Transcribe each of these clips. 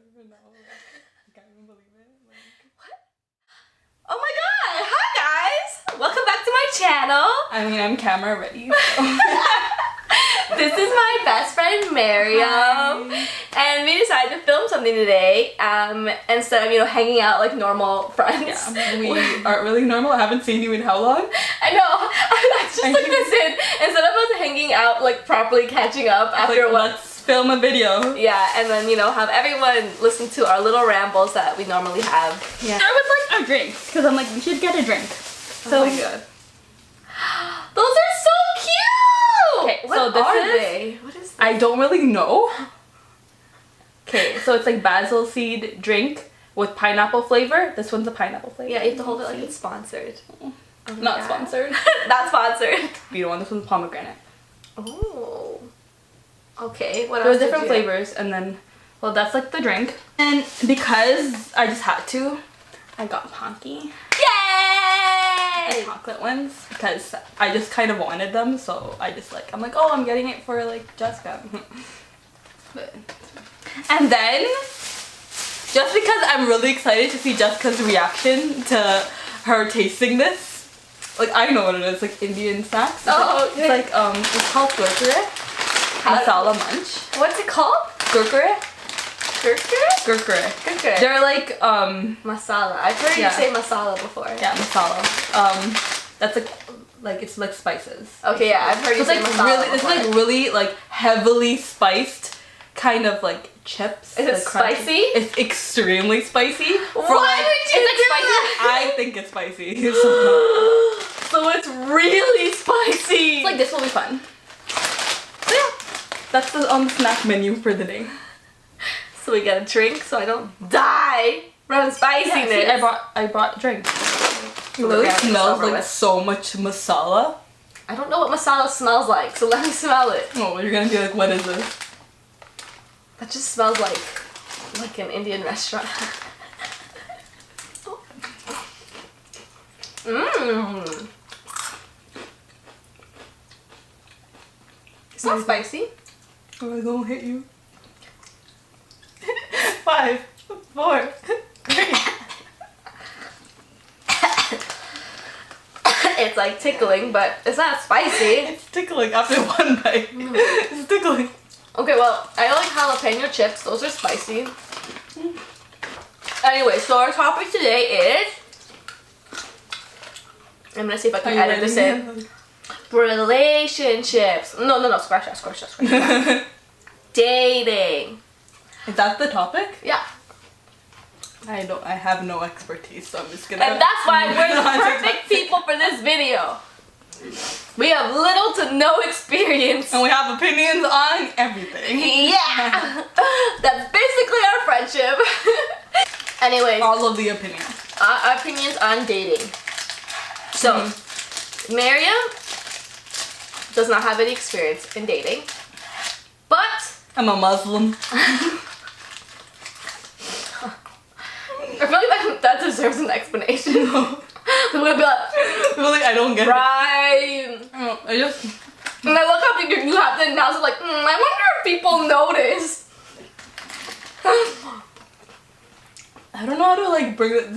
don't even know. I can't even believe it. What? Oh my god! Hi guys! Welcome back to my channel. I mean, I'm camera ready. So. This is my best friend Miriam, and we decided to film something today. Instead of hanging out like normal friends. Yeah, we aren't really normal. I haven't seen you in how long? I know. I just took this in. Instead of us hanging out like properly catching up after like, let's film a video. Yeah, and then have everyone listen to our little rambles that we normally have. Yeah. Start with like our drinks, because I'm like, we should get a drink. So, oh my god. Those are so cute! Okay, what so this are is, they? What is this? I don't really know. Okay, so it's like basil seed drink with pineapple flavor. This one's a pineapple flavor. Yeah, you have to hold it like it's sponsored. Oh Not sponsored. Not sponsored. Beautiful one. This one's pomegranate. Oh. Okay, what There else? was different flavors, and then, well, that's like the drink. And because I just had to, I got Ponky. Yay! The chocolate ones, because I just kind of wanted them, so I'm like, oh, I'm getting it for like Jessica. But, and then, just because I'm really excited to see Jessica's reaction to her tasting this, like I know what it is, like Indian snacks. Okay. It's called kurkure. Masala munch. What's it called? Kurkure. Kurkure. They're like masala. I've heard you say masala before. Yeah, masala. That's like it's like spices. Okay, yeah, I've heard you say masala. It's like really like heavily spiced kind of like chips. Is it spicy? It's extremely spicy. Why did you do that? I think it's spicy. So it's really spicy. It's like this will be fun. So yeah, that's the snack menu for the day. So we get a drink so I don't die from spiciness. Yeah, see, I brought drinks. It really smells like so much masala. I don't know what masala smells like, so let me smell it. Oh, you're gonna be like, what is this? That just smells like an Indian restaurant. Mmm. It's not spicy. Oh, I gonna hit you. 5, 4, 3. It's like tickling, but it's not spicy. It's tickling after one bite. It's tickling. Okay, well, I like jalapeno chips. Those are spicy. Anyway, so our topic today is... I'm gonna see if I can edit this in. Relationships. No, scratch that. Dating. Is that the topic? Yeah. I have no expertise, so I'm just gonna... And that's why we're the perfect people for this video. We have little to no experience. And we have opinions on everything. Yeah. That's basically our friendship. Anyways. All of the opinions. Opinions on dating. So, Miriam does not have any experience in dating. But... I'm a Muslim. I feel like that deserves an explanation. No. I'm gonna be like, I don't get right. it. No, I just... And I look how you have to announce it like, I wonder if people notice. I don't know how to like bring it.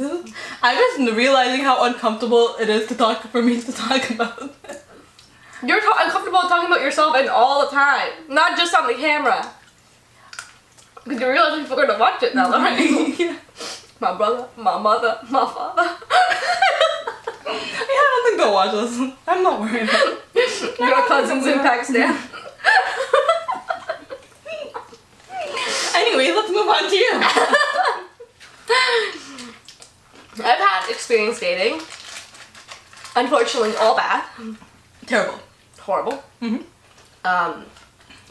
I'm just realizing how uncomfortable it is for me to talk about this. You're uncomfortable talking about yourself and all the time, not just on the camera. Because you realize people are gonna watch it now, right? Yeah. My brother, my mother, my father. Yeah, I don't think they'll watch this. I'm not worried about it. Your cousins in Pakistan. Anyway, let's move on to you. I've had experience dating. Unfortunately, all bad. Terrible. Horrible. But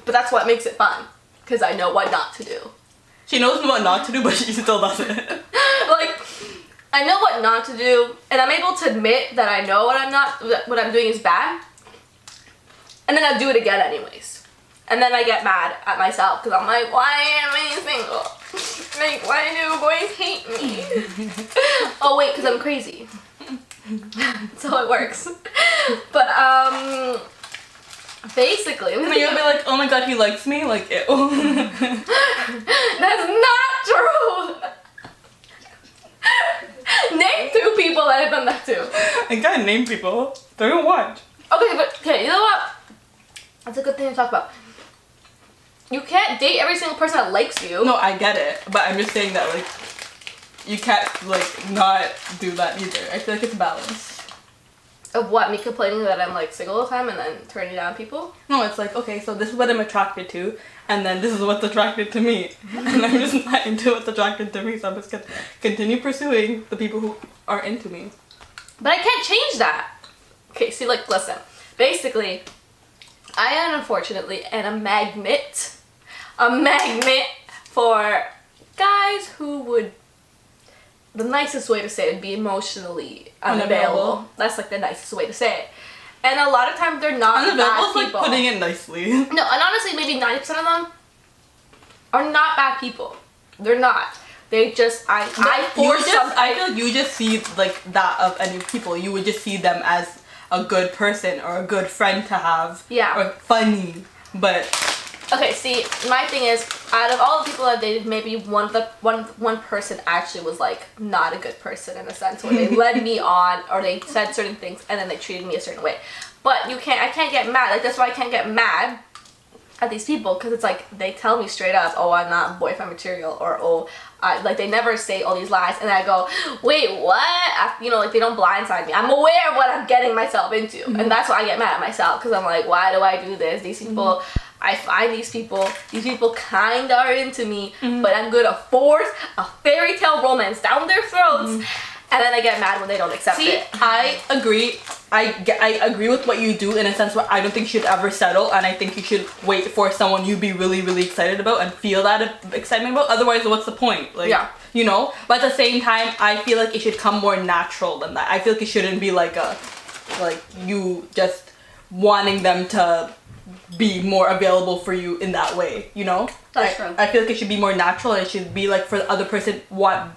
that's what makes it fun. Because I know what not to do. She knows what not to do, but she still does it. Like, I know what not to do, and I'm able to admit that I know what I'm doing is bad. And then I do it again anyways. And then I get mad at myself because I'm like, why am I single? Like, why do boys hate me? Oh wait, because I'm crazy. That's how it works. But basically, and you'll be like, oh my god, he likes me? Like, ew. That's not true! can't name people. They're gonna watch. Okay, you know what? That's a good thing to talk about. You can't date every single person that likes you. No, I get it, but I'm just saying that like you can't like not do that either. I feel like it's balanced. Of what? Me complaining that I'm like single all the time and then turning down people? No, it's like, okay, so this is what I'm attracted to, and then this is what's attracted to me, and I'm just not into what's attracted to me, so I'm just gonna continue pursuing the people who are into me. But I can't change that. Okay, see, like, listen. Basically, I unfortunately am a magnet for guys who would, the nicest way to say it would be emotionally unavailable. That's like the nicest way to say it. And a lot of times they're not bad people. Like putting it nicely. No, and honestly, maybe 90% of them are not bad people. They're not. They just, I feel like you just see like that of any people. You would just see them as a good person or a good friend to have. Yeah. Or funny, but. Okay, see, my thing is, out of all the people I've dated, maybe one person actually was like not a good person in a sense, where they led me on or they said certain things and then they treated me a certain way. But I can't get mad. Like, that's why I can't get mad at these people, because it's like they tell me straight up, oh, I'm not boyfriend material, or oh, like they never say all these lies, and I go, wait, what? You know, like they don't blindside me. I'm aware of what I'm getting myself into, and that's why I get mad at myself, because I'm like, why do I do this? These people. I find these people kinda are into me, but I'm gonna force a fairy tale romance down their throats, and then I get mad when they don't accept it. I agree. I agree with what you do in a sense where I don't think you should ever settle, and I think you should wait for someone you'd be really, really excited about and feel that excitement about. Otherwise, what's the point? Like, yeah. You know? But at the same time, I feel like it should come more natural than that. I feel like it shouldn't be like you just wanting them to be more available for you in that way, you know? That's true. I feel like it should be more natural, and it should be like for the other person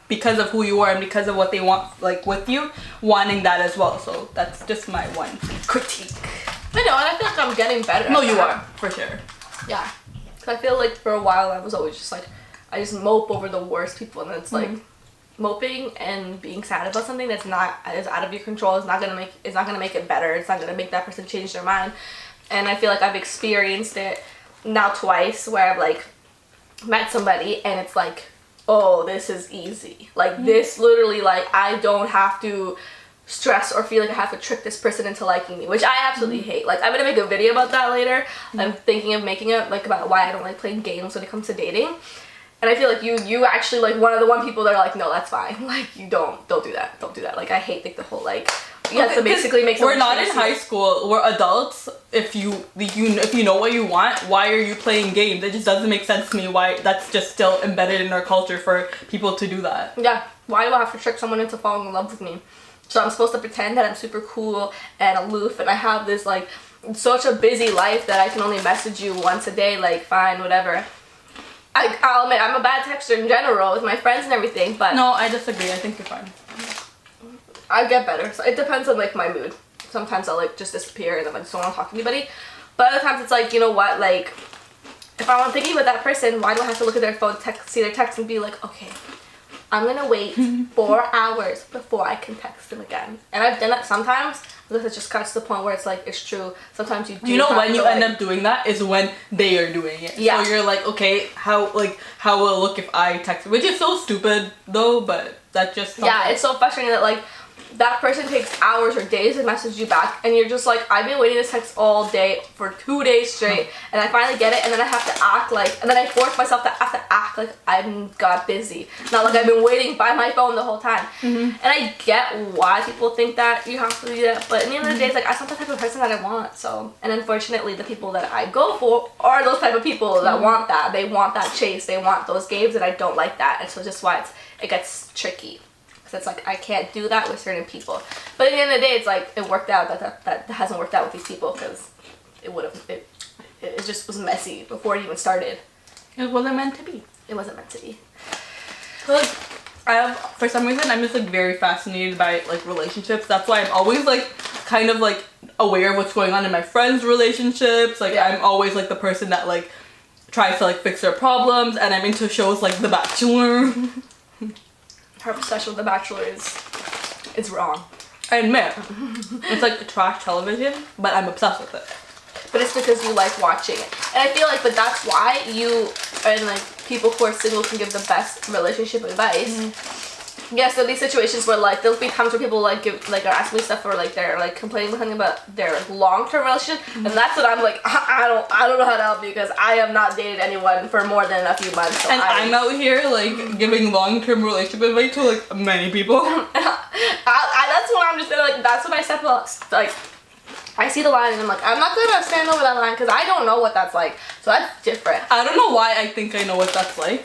because of who you are and because of what they want like with you, wanting that as well. So that's just my one critique. I know, and I feel like I'm getting better. No, you are, for sure. Yeah. Because I feel like for a while I was always just like, I just mope over the worst people, and it's like moping and being sad about something that's is out of your control is not gonna make it better. It's not gonna make that person change their mind. And I feel like I've experienced it now twice, where I've like met somebody and it's like, oh, this is easy. Like this literally, like I don't have to stress or feel like I have to trick this person into liking me, which I absolutely hate. Like I'm gonna make a video about that later. I'm thinking of making it like about why I don't like playing games when it comes to dating. And I feel like you actually like one of the people that are like, no, that's fine. Like you don't do that. Don't do that. Like I hate like the whole like you have to basically make. We're not in high school. We're adults. If you know what you want, why are you playing games? It just doesn't make sense to me why that's just still embedded in our culture for people to do that. Yeah. Why do I have to trick someone into falling in love with me? So I'm supposed to pretend that I'm super cool and aloof, and I have this like such a busy life that I can only message you once a day. Like fine, whatever. I'll admit I'm a bad texter in general with my friends and everything, but no, I disagree. I think you're fine. I get better. So it depends on like my mood. Sometimes I'll like just disappear and I just don't want to talk to anybody. But other times it's like, you know what, like if I'm thinking about that person, why do I have to look at their phone, see their text and be like, okay, I'm gonna wait 4 hours before I can text them again. And I've done that sometimes. It just cuts to the point where it's like, it's true. Sometimes you do. You know when you end up doing that is when they are doing it. Yeah. So you're like, okay, how will it look if I text? Which is so stupid though, but that's just something. Yeah, it's so frustrating that like that person takes hours or days to message you back, and you're just like, I've been waiting this text all day for 2 days straight, and I finally get it, and then I have to act like, and then I force myself to have to act like I got busy, not like I've been waiting by my phone the whole time. And I get why people think that you have to do that, but at the end of the day, it's like, I'm not the type of person that I want. So, and unfortunately, the people that I go for are those type of people that want that. They want that chase, they want those games, and I don't like that, and so just why it gets tricky. It's like I can't do that with certain people, but at the end of the day, it's like it worked out. That hasn't worked out with these people because it just was messy before it even started. It wasn't meant to be. It wasn't meant to be. Like, for some reason I'm just like very fascinated by like relationships. That's why I'm always like kind of like aware of what's going on in my friends' relationships. Like I'm always like the person that like tries to like fix their problems, and I'm into shows like The Bachelor. Her obsession with The Bachelor is wrong. I admit, it's like trash television, but I'm obsessed with it. But it's because you like watching it. And I feel like, but that's why you and like people who are single can give the best relationship advice. Yes, there'll be situations where like there'll be times where people like give like are asking me stuff or like they're like complaining about something about their like long-term relationship, and that's what I'm like I don't know how to help you because I have not dated anyone for more than a few months. So and I'm out here like giving long-term relationship advice to like many people. That's what I'm just like. That's when I step up. Like I see the line and I'm like I'm not gonna stand over that line because I don't know what that's like. So that's different. I don't know why I think I know what that's like.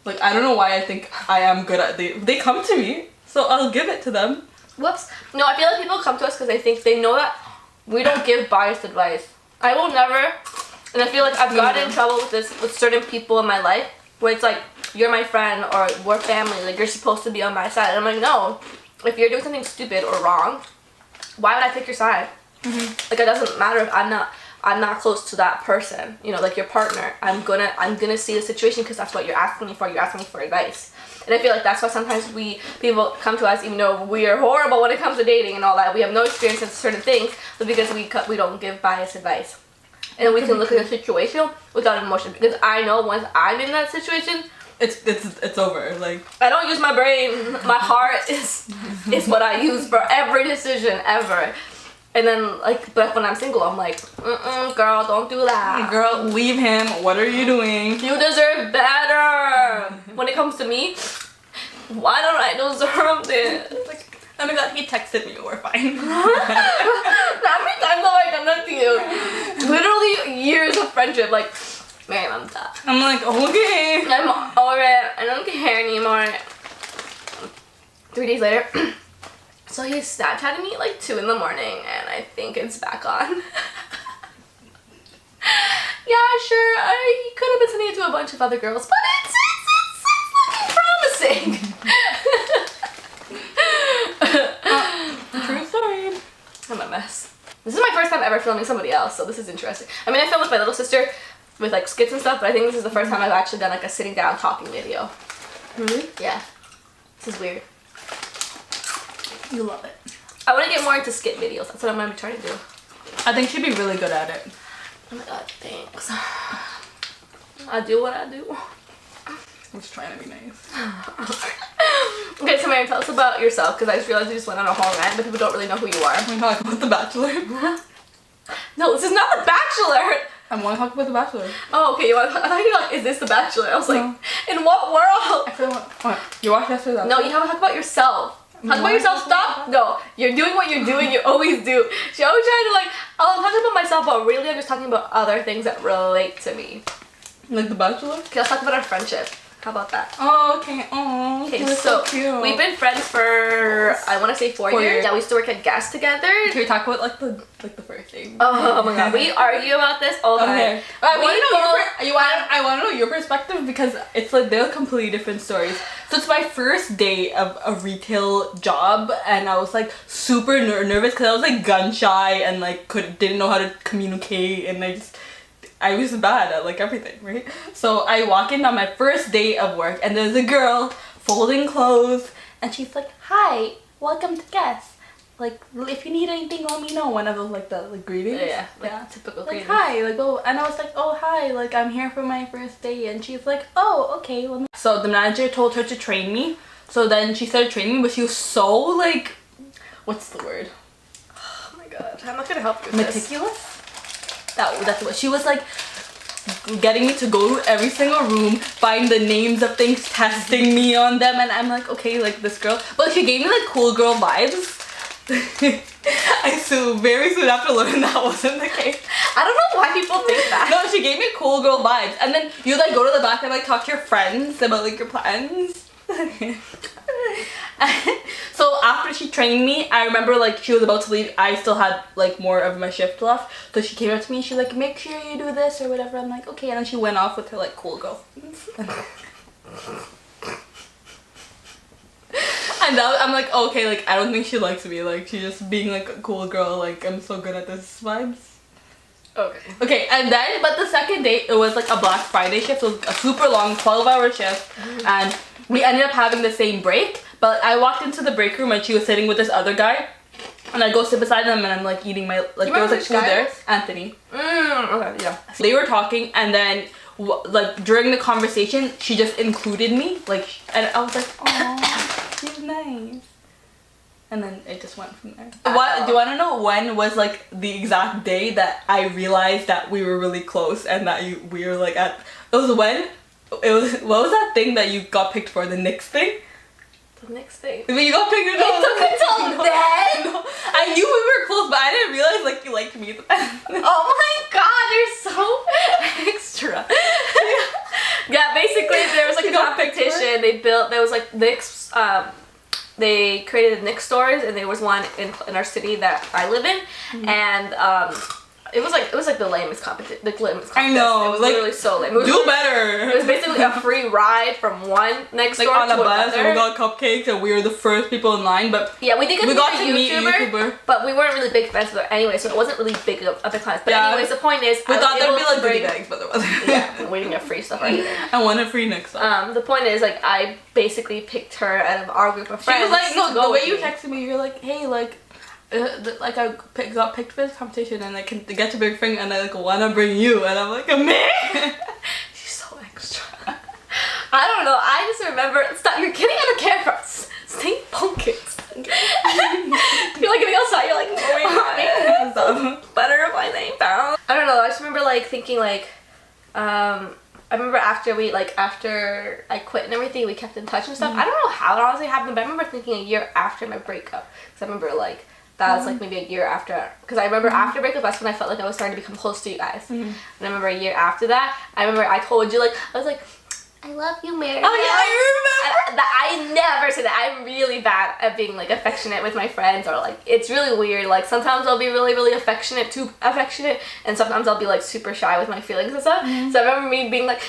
Like, I don't know why I think I am good at they come to me, so I'll give it to them. Whoops. No, I feel like people come to us because they think they know that we don't give biased advice. I will never, and I feel like I've gotten in trouble with this with certain people in my life where it's like, you're my friend or we're family, like you're supposed to be on my side. And I'm like, no, if you're doing something stupid or wrong, why would I pick your side? Like, it doesn't matter if I'm not close to that person, you know, like your partner. I'm gonna see the situation because that's what you're asking me for. You're asking me for advice, and I feel like that's why sometimes people come to us even though we are horrible when it comes to dating and all that. We have no experience in certain things, but because we don't give biased advice, and we can look at the situation without emotion. Because I know once I'm in that situation, it's over. Like, I don't use my brain. My heart is what I use for every decision ever. And then, like, but when I'm single, I'm like, girl, don't do that. Girl, leave him. What are you doing? You deserve better. When it comes to me, why don't I deserve this? Like, oh my god, he texted me. We're fine. How many times have I done that to you? Literally years of friendship. Like, man, I'm done. I'm like, okay. I'm over it. I don't care anymore. 3 days later. So he's Snapchatting me at like 2 in the morning and I think it's back on. Yeah, sure, he could have been sending it to a bunch of other girls, but it's looking promising. True story. I'm a mess. This is my first time ever filming somebody else, so this is interesting. I mean, I filmed with my little sister with like skits and stuff, but I think this is the first time I've actually done like a sitting down talking video. Really? Yeah. This is weird. You love it. I want to get more into skit videos. That's what I'm going to be trying to do. I think she'd be really good at it. Oh my god, thanks. I do what I do. I'm just trying to be nice. Okay, so Mary, tell us about yourself, because I just realized you just went on a whole rant, but people don't really know who you are. I'm talking about The Bachelor. No, this is not The Bachelor! I want to talk about The Bachelor. Oh, okay, I thought you were like, is this The Bachelor? I was like, in what world? I feel like, what? You watched yesterday? No, you have to talk about yourself. Talk about yourself, stop. No, you're doing what you're doing, you always do. She always tries to like, oh, I'm talking about myself, but really I'm just talking about other things that relate to me. Like The Bachelor? Okay, let's talk about our friendship. How about that? Oh, okay. Oh, okay, so cute. We've been friends for, I want to say 4 years. Yeah, we used to work at Gas together. Can we talk about like the first thing? Oh my god, we argue about this all the time. Okay. I want to know your perspective because it's like they're completely different stories. So it's my first day of a retail job and I was like super nervous because I was like gun shy and like didn't know how to communicate and I was bad at like everything, right? So I walk in on my first day of work and there's a girl folding clothes and she's like, "Hi, welcome to Guess. Like, if you need anything, let me know." One of those like the greetings. Yeah, typical like, greetings. "Hi," like, oh, and I was like, "Oh, hi, like I'm here for my first day," and she's like, "Oh, okay." Well, so the manager told her to train me. So then she started training me, but she was so like, what's the word? Oh my god, I'm not gonna help you with meticulous. That's what she was like, getting me to go to every single room, find the names of things, testing me on them, and I'm like, okay, like this girl. But she gave me like cool girl vibes. Very soon after learning that wasn't the case. I don't know why people think that. No, she gave me cool girl vibes, and then you like go to the back and like talk to your friends about like your plans. So after she trained me, I remember like she was about to leave. I still had like more of my shift left, so she came up to me and she's like, "Make sure you do this or whatever." I'm like, okay, and then she went off with her like cool girl. And now I'm like, oh, okay, like I don't think she likes me, like she's just being like a cool girl, like I'm so good at this vibes. Okay, and then but the second day it was like a Black Friday shift, so it was a super long 12-hour shift, and we ended up having the same break. But I walked into the break room and she was sitting with this other guy, And I go sit beside them and I'm like eating my, like there was like food there. Anthony. Okay, yeah. They were talking and then like during the conversation, she just included me. Like, and I was like, oh, she's nice. And then it just went from there. What do you want to know? When was like the exact day that I realized that we were really close and that we were like at? It was when. It was, what was that thing that you got picked for? The Knicks thing. The next thing. When you got picked. It took until then. No, I knew we were close, but I didn't realize like you liked me. Oh my god, you're so extra. Yeah, basically there was like a competition. There was like Knicks. They created Knicks stores, and there was one in our city that I live in, and it was like the lamest competition. I know, it was like, literally so lame. It was do better. It was basically a free ride from one Knicks like store on a to bus, another. and we got cupcakes, and we were the first people in line. But yeah, we did get to meet a YouTuber, but we weren't really big fans of it anyway, so it wasn't really big of a big class. But yeah, anyways, the point is, we thought there'd be like goodie bags, but there wasn't. Yeah, we didn't get free stuff or anything. I wanted free Knicks stuff. The point is, like, I basically picked her out of our group of friends. She was like, no, the way you me. texted me, you're like, hey, like, like I got picked for this competition and I can get to big thing and I like wanna bring you and I'm like, me. She's so extra. I don't know. I just remember. Stop! You're getting out of camera. Stay focused. You're like getting outside. You're like, oh my god. Better my name down. I don't know. I just remember like thinking like, I remember after I quit and everything, we kept in touch and stuff. I don't know how it honestly happened, but I remember thinking a year after my breakup, because I remember like. That was like maybe a year after, because I remember after breakup, that's when I felt like I was starting to become close to you guys. And I remember a year after that, I remember I told you, like, I was like, I love you, Mary. Oh yeah, I remember. I never say that. I'm really bad at being like affectionate with my friends, or like it's really weird. Like sometimes I'll be really, really affectionate, too affectionate, and sometimes I'll be like super shy with my feelings and stuff. So I remember me being like,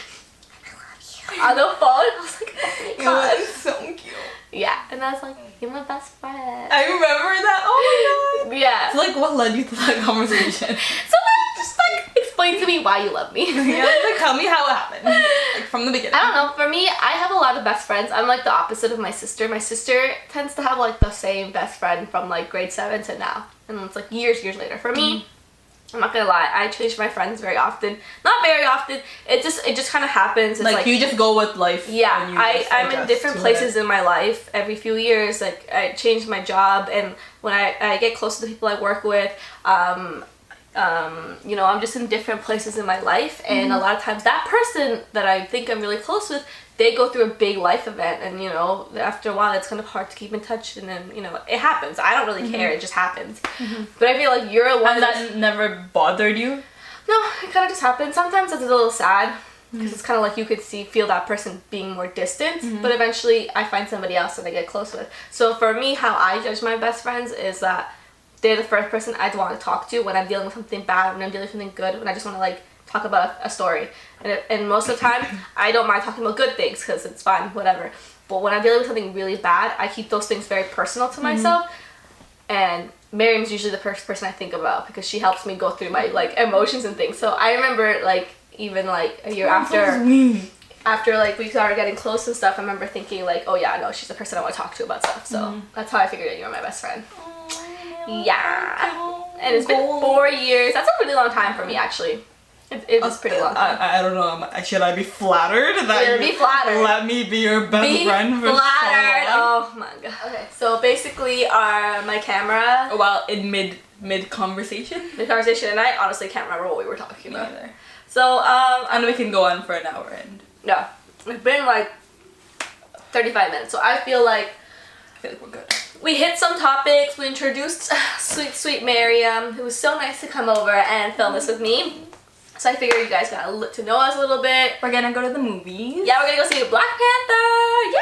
I love you on the phone. I was like, oh my god, it was so cute. Yeah, and I was like, you're my best friend. I remember that. Oh my god. Yeah. So like, what led you to that conversation? So like, just like explain to me why you love me. Yeah, like tell me how it happened. Like from the beginning. I don't know. For me, I have a lot of best friends. I'm like the opposite of my sister. My sister tends to have like the same best friend from like grade 7 to now, and it's like years later. For me, I'm not gonna lie, I change my friends very often. Not very often. It just kind of happens. It's like you just go with life. Yeah, and I'm in different places in my life every few years. Like I change my job, and when I get close to the people I work with, you know, I'm just in different places in my life, and a lot of times that person that I think I'm really close with, they go through a big life event, and you know, after a while it's kind of hard to keep in touch, and then you know, it happens. I don't really care, it just happens. But I feel like you're the one that never bothered you. No, it kind of just happens. Sometimes it's a little sad because it's kind of like you could feel that person being more distant, but eventually I find somebody else that I get close with. So for me, how I judge my best friends is that they're the first person I'd want to talk to when I'm dealing with something bad, when I'm dealing with something good, when I just want to like talk about a story. And most of the time, I don't mind talking about good things because it's fun, whatever. But when I'm dealing with something really bad, I keep those things very personal to myself. And Miriam's usually the first person I think about because she helps me go through my like emotions and things. So I remember like even like a year after like we started getting close and stuff, I remember thinking like, oh yeah, no, she's the person I want to talk to about stuff. So that's how I figured out you were my best friend. Yeah. And it's been 4 years. That's a really long time for me actually. It was pretty long time. I don't know. Should I be flattered that you be flattered. let me be your best friend for flattered. so long? Oh my god. Okay, so basically my camera. Well, in mid conversation. Mid conversation, and I honestly can't remember what we were talking about. Either. So and we can go on for an hour and. Yeah, it's been like 35 minutes, so I feel like we're good. We hit some topics. We introduced sweet Miriam, who was so nice to come over and film this with me. So I figured you guys got to know us a little bit. We're gonna go to the movies. Yeah, we're gonna go see Black Panther. Yeah.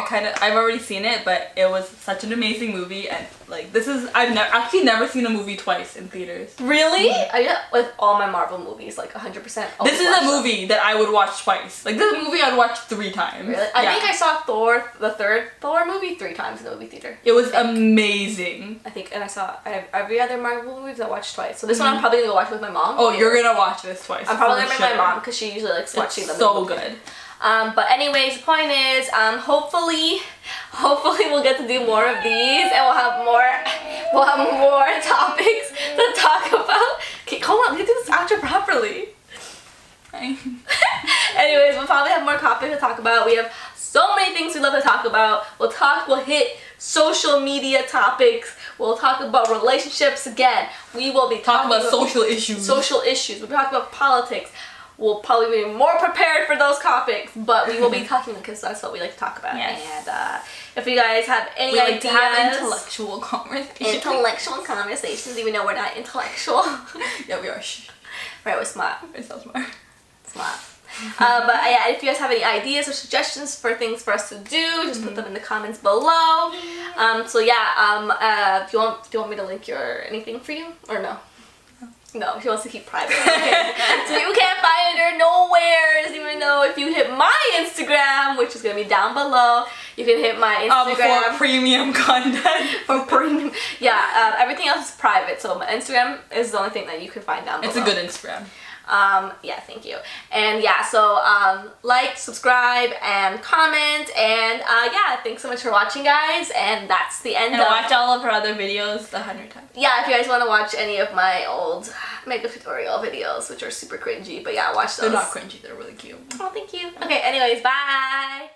I've already seen it, but it was such an amazing movie, and like I've actually never seen a movie twice in theaters. Really? I get with all my Marvel movies, like 100%. This is a movie that I would watch twice. Like this is a movie I'd watch 3 times. Really? I think I saw the third Thor movie 3 times in the movie theater. It was amazing. I think, and I have every other Marvel movie I watched twice. So this one I'm probably gonna go watch with my mom. Oh, you're gonna watch this twice. I'm probably gonna bring my mom because she usually likes watching them. So good. But anyways, the point is, hopefully we'll get to do more of these, and we'll have more we'll have more topics to talk about. Okay, hold on, we can do this outro properly. Anyways, we'll probably have more topics to talk about. We have so many things we love to talk about. We'll hit social media topics. We'll talk about relationships again. We will be talking about social issues. Social issues. We'll be talking about politics. We'll probably be more prepared for those topics, but we will be talking because that's what we like to talk about. Yes. And if you guys have any ideas, to have intellectual conversations, even though we're not intellectual. Yeah, we are. Right, we're smart. We're so smart. Smart. But yeah, if you guys have any ideas or suggestions for things for us to do, just put them in the comments below. So yeah, do you want me to link your anything for you or no? No, she wants to keep private. So you can't find her nowhere, even though if you hit my Instagram, which is gonna be down below, you can hit my Instagram for premium content. For premium, yeah. Everything else is private, so my Instagram is the only thing that you can find down below. It's a good Instagram. Yeah, thank you. And yeah, so like, subscribe, and comment, and yeah, thanks so much for watching, guys, and that's the end. And watch all of our other videos 100 times. Yeah, if you guys want to watch any of my old makeup tutorial videos, which are super cringy, but yeah, watch those. They're not cringy, they're really cute. Oh, thank you. Okay, anyways, bye!